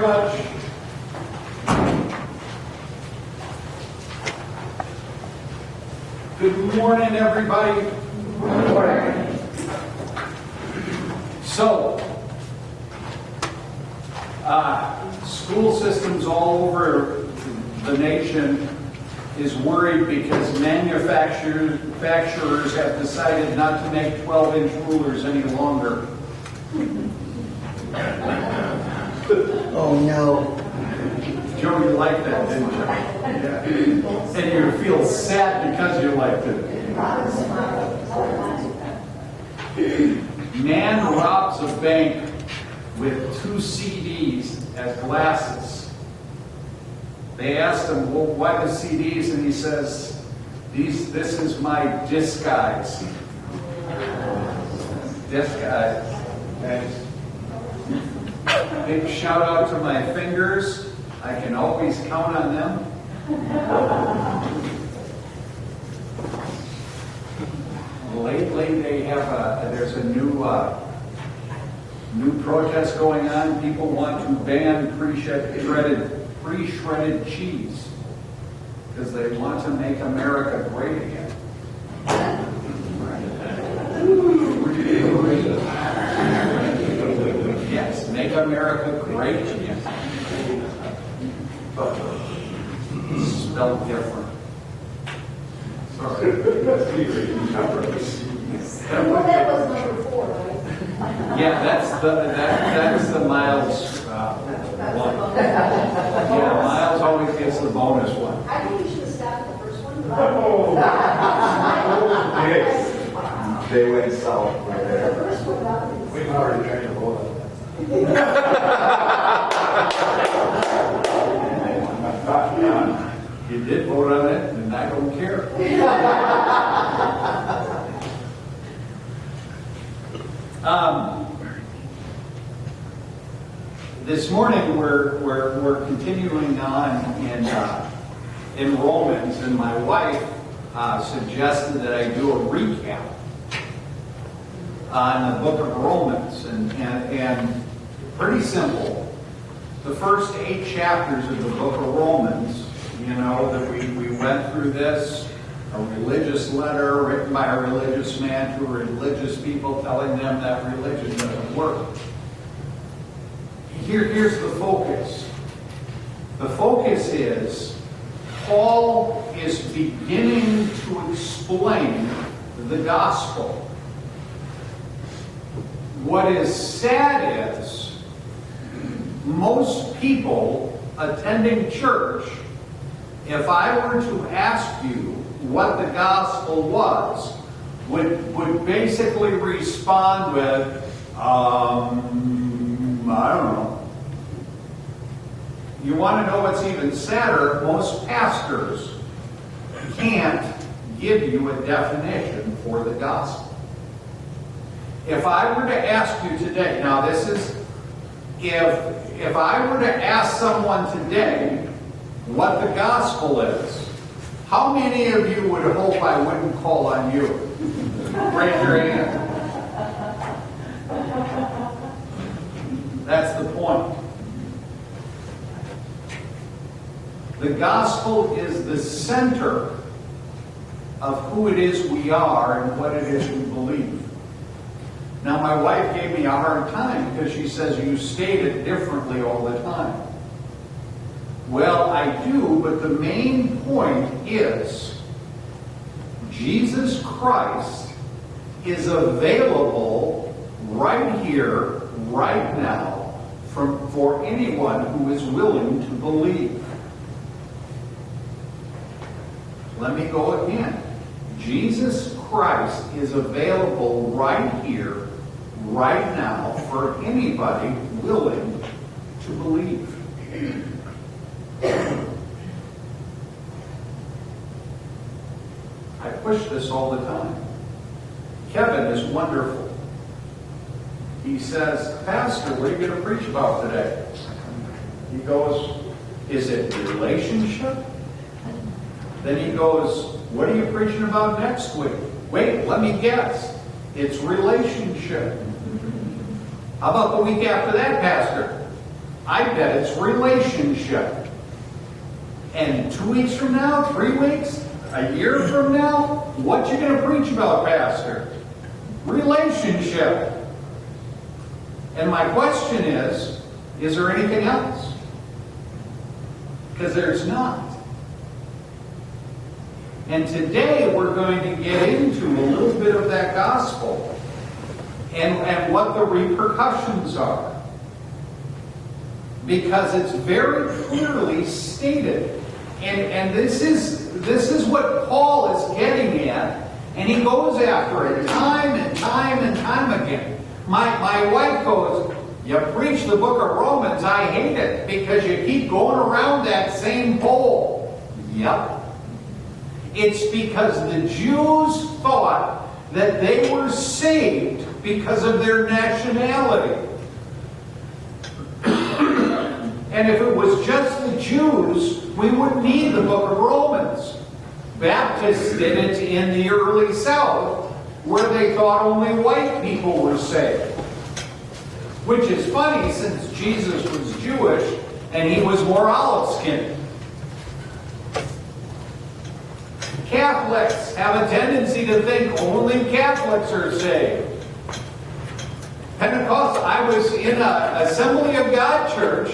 much. Good morning, everybody. Good morning. So, school systems all over the nation is worried because manufacturers have decided not to make 12-inch rulers any longer. Oh no. Joe, you liked that, didn't you? Yeah. And you feel sad because you liked it. Man robs a bank with 2 CDs as glasses. They asked him, well, why the CDs? And he says, this is my disguise. Disguise. Thanks. Big shout out to my fingers. I can always count on them. Lately, they have there's a new protest going on. People want to ban pre-shredded cheese because they want to make America great again. Yes, make America great again. But spelled different. Sorry. Well, that was number 4, right? Yeah, that's the Miles one. Yeah, Miles always gets the bonus one. I think you should have stopped at the first one. They went south right there. The first one, We've already tried to vote on that. You did vote on it, and I don't care. This morning we're continuing on in Romans, and my wife suggested that I do a recap on the book of Romans, and pretty simple. The first 8 chapters of the book of Romans, you know, that we went through this, a religious letter written by a religious man to religious people telling them that religion doesn't work. Here's the focus. The focus is Paul is beginning to explain the gospel. What is sad is most people attending church, if I were to ask you what the gospel was, would basically respond with, I don't know. You want to know what's even sadder? Most pastors can't give you a definition for the gospel. If I were to ask you today, now this is, if I were to ask someone today what the gospel is, how many of you would hope I wouldn't call on you? Raise your hand. That's the point. The gospel is the center of who it is we are and what it is we believe. Now, my wife gave me a hard time because she says you state it differently all the time. Well, I do, but the main point is Jesus Christ is available right here, right now, for anyone who is willing to believe. Let me go again. Jesus Christ is available right here, right now, for anybody willing to believe. I push this all the time. Kevin is wonderful. He says, Pastor, what are you going to preach about today? He goes, is it relationship? Then he goes, what are you preaching about next week? Wait, let me guess. It's relationship. How about the week after that, Pastor? I bet it's relationship. And 2 weeks from now, 3 weeks, a year from now, what you going to preach about, Pastor? Relationship. And my question is there anything else? Because there's not. And today we're going to get into a little bit of that gospel and what the repercussions are. Because it's very clearly stated. And this is what Paul is getting at. And he goes after it time and time and time again. My wife goes, "You preach the book of Romans, I hate it, because you keep going around that same pole." Yep. It's because the Jews thought that they were saved because of their nationality. And if it was just the Jews, we wouldn't need the book of Romans. Baptists did it in the early South, where they thought only white people were saved. Which is funny, since Jesus was Jewish and he was more olive-skinned. Catholics have a tendency to think only Catholics are saved. Pentecostal, I was in an Assembly of God church,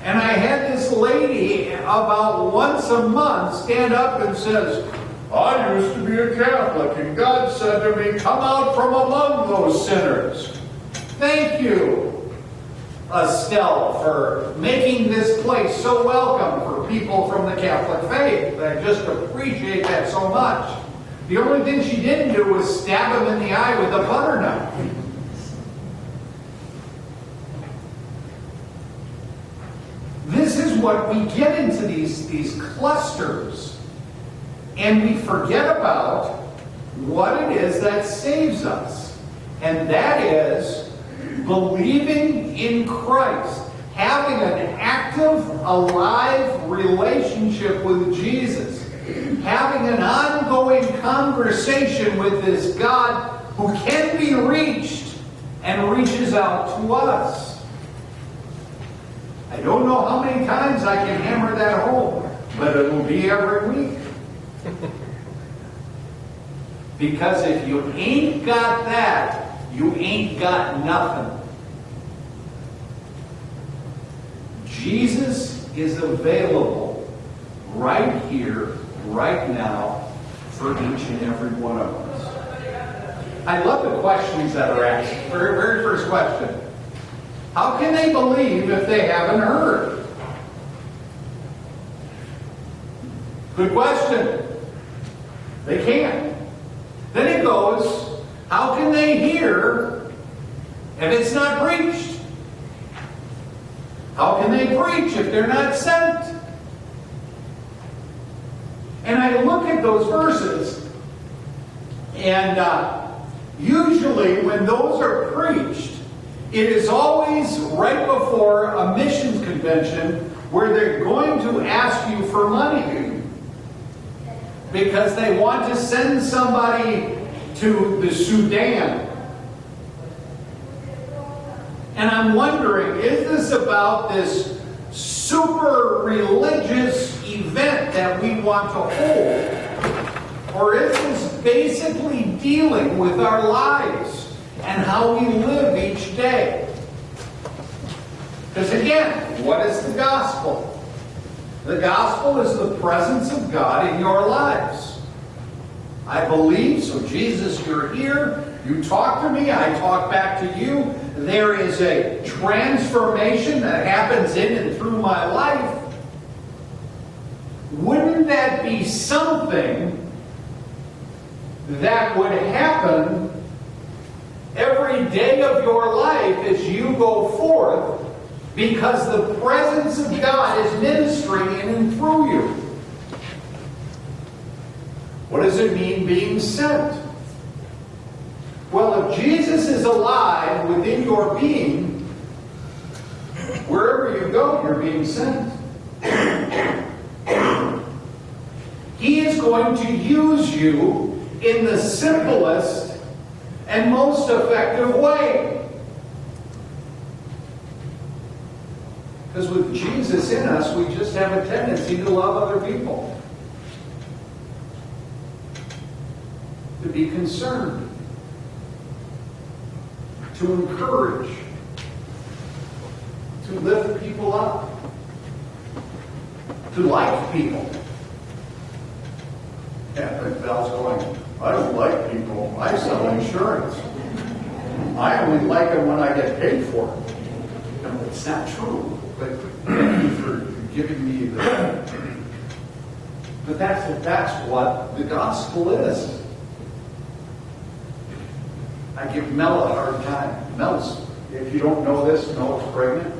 and I had this lady about once a month stand up and says, "I used to be a Catholic, and God said to me, come out from among those sinners." Thank you, Estelle, for making this place so welcome for people from the Catholic faith. I just appreciate that so much. The only thing she didn't do was stab him in the eye with a butter knife. This is what we get into these clusters, and we forget about what it is that saves us. And that is believing in Christ, having an active, alive relationship with Jesus, having an ongoing conversation with this God who can be reached and reaches out to us. I don't know how many times I can hammer that home, but it will be every week. Because if you ain't got that, you ain't got nothing. Jesus is available right here, right now, for each and every one of us. I love the questions that are asked. Very, very first question. How can they believe if they haven't heard? Good question. They can't. Then it goes, how can they hear if it's not preached? How can they preach if they're not sent? And I look at those verses, and usually when those are preached, it is always right before a missions convention where they're going to ask you for money because they want to send somebody to the Sudan. And I'm wondering, is this about this super religious event that we want to hold? Or is this basically dealing with our lives and how we live each day? Because again, what is the gospel? The gospel is the presence of God in your lives. I believe, so Jesus, you're here. You talk to me, I talk back to you. There is a transformation that happens in and through my life. Wouldn't that be something that would happen every day of your life as you go forth, because the presence of God is ministering in and through you? What does it mean being sent? Well, if Jesus is alive within your being, wherever you go, you're being sent. He is going to use you in the simplest and most effective way. Because with Jesus in us, we just have a tendency to love other people. To be concerned. To encourage. To lift people up. To like people. Yeah, but Val's going, I don't like people. I sell insurance. I only like them when I get paid for them. No, it's not true. But thank you for giving me the... But that's what the gospel is. I give Mel a hard time. Mel's, if you don't know this, Mel's pregnant.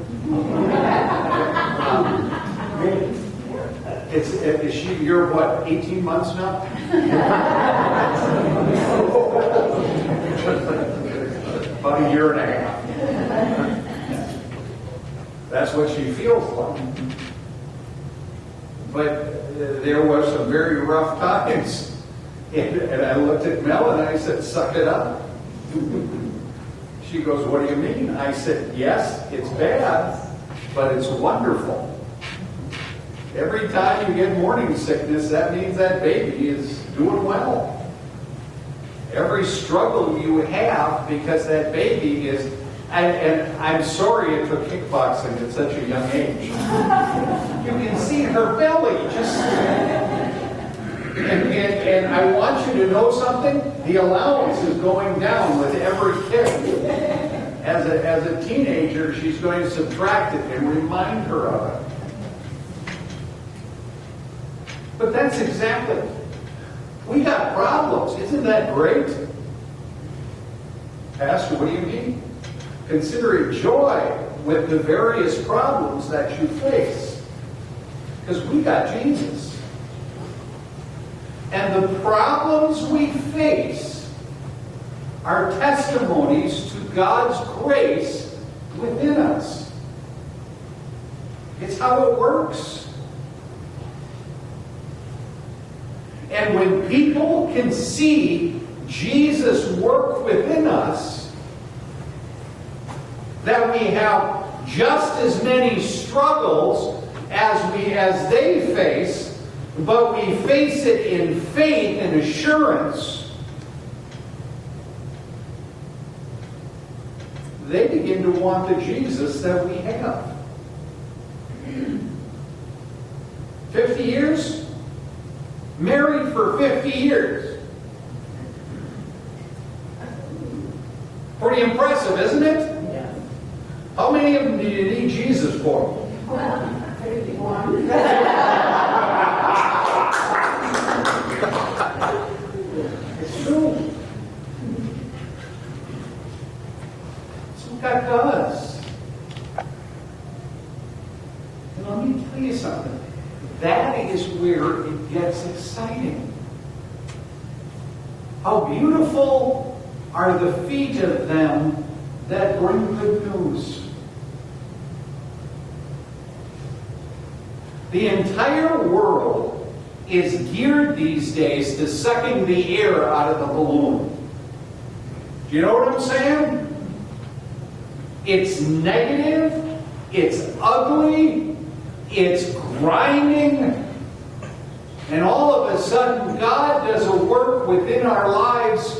Is she, you're what, 18 months now? About a year and a half. That's what she feels like. But there was some very rough times. And I looked at Mel and I said, suck it up. She goes, what do you mean? I said, yes, it's bad, but it's wonderful. Every time you get morning sickness, that means that baby is doing well. Every struggle you have because that baby is, and I'm sorry it took kickboxing at such a young age. You can see her belly just, and I want you to know something, the allowance is going down with every kick. As a teenager, she's going to subtract it and remind her of it. But that's exactly, we got problems. Isn't that great? Pastor, what do you mean? Consider it joy with the various problems that you face. Because we got Jesus. And the problems we face are testimonies to God's grace within us. It's how it works. And when people can see Jesus work within us, that we have just as many struggles as they face, but we face it in faith and assurance, they begin to want the Jesus that we have. 50 years? Married for 50 years. Pretty impressive, isn't it? Yeah. How many of them do you need Jesus for? Well, 51. It's true. That's what God does. And let me tell you something. That is where it gets exciting. How beautiful are the feet of them that bring good news. The entire world is geared these days to sucking the air out of the balloon. Do you know what I'm saying? It's negative, it's ugly, it's grinding, and all of a sudden God does a work within our lives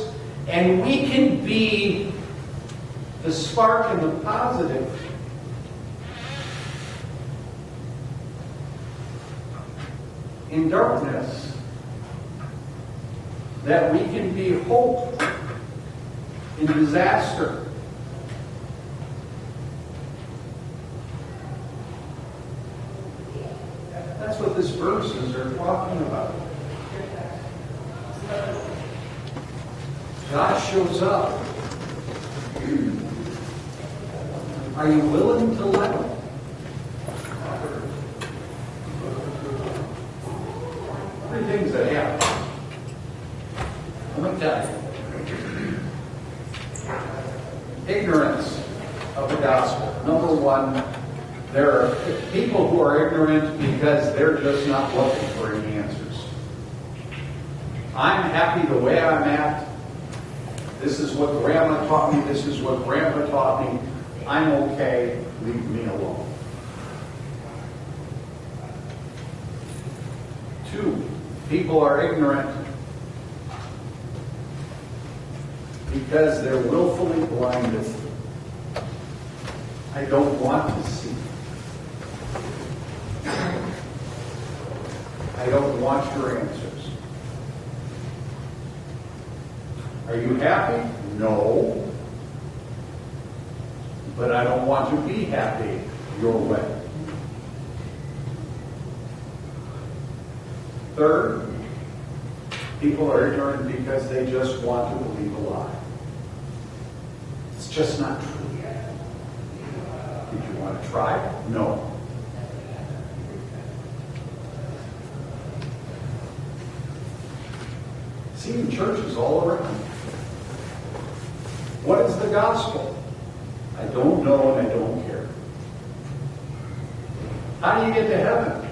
and we can be the spark and the positive. In darkness, that we can be hope in disaster. That's what these verses are talking about. God shows up. Are you willing to let Him? Three things that happen. Let me tell you. Ignorance of the gospel. Number one, there are people who are ignorant because they're just not looking for any answers. I'm happy the way I'm at. This is what Grandma taught me. This is what Grandpa taught me. I'm okay. Leave me alone. 2, people are ignorant because they're willfully blinded. I don't want to see. I don't want your answers. Are you happy? No. But I don't want to be happy your way. 3rd, people are ignorant because they just want to believe a lie. It's just not true. Did you want to try? No. See, in churches all around. What is the gospel? I don't know and I don't care. How do you get to heaven?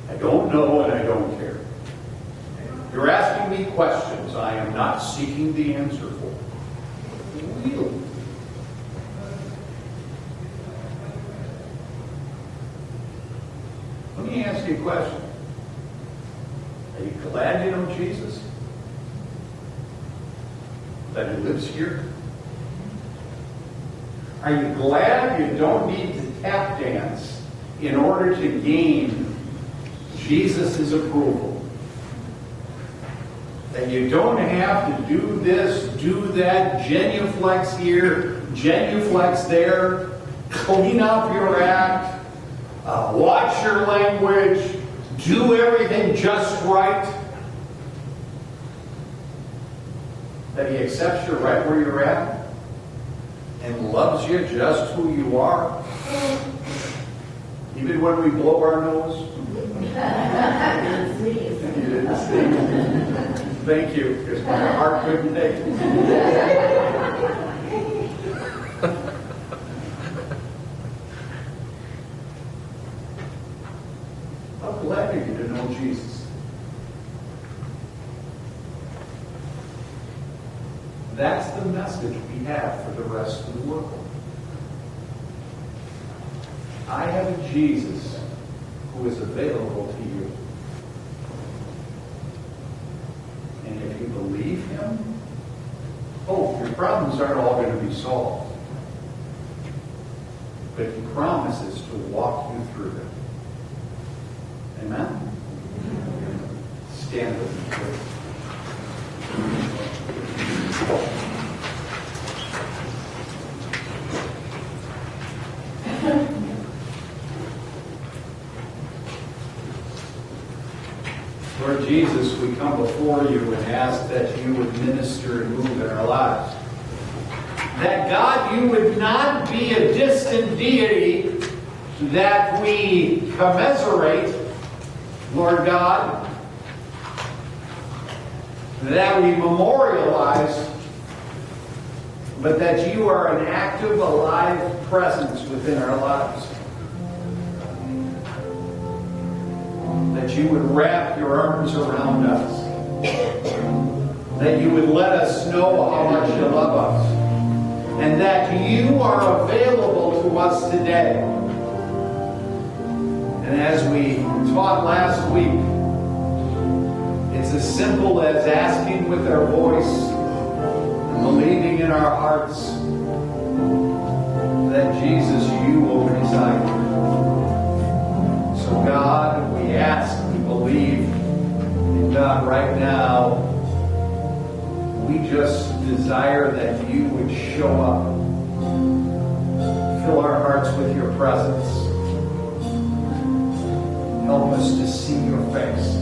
I don't know and I don't care. You're asking me questions I am not seeking the answer for. Really? Let me ask you a question. Are you glad you know Jesus? That he lives here? Are you glad you don't need to tap dance in order to gain Jesus' approval? That you don't have to do this, do that, genuflex here, genuflex there, clean up your act, watch your language, do everything just right? That he accepts you right where you're at and loves you just who you are, even when we blow our nose. You didn't see. Thank you, because my heart couldn't take it. How glad are you to know Jesus? That's the message we have for the rest of the world. I have a Jesus who is available to you. And if you believe him, your problems aren't all going to be solved. But he promises to walk you through them. Amen? Stand with me, please. Lord Jesus, we come before you and ask that you would minister and move in our lives. That, God, you would not be a distant deity that we commiserate, Lord God, that we memorialize, but that you are an active, alive presence within our lives. That you would wrap your arms around us. That you would let us know how much you love us. And that you are available to us today. And as we taught last week, it's as simple as asking with our voice and believing in our hearts that Jesus, you will reside here. So God, we ask, we believe, and God, right now, we just desire that you would show up. Fill our hearts with your presence. Help us to see your face.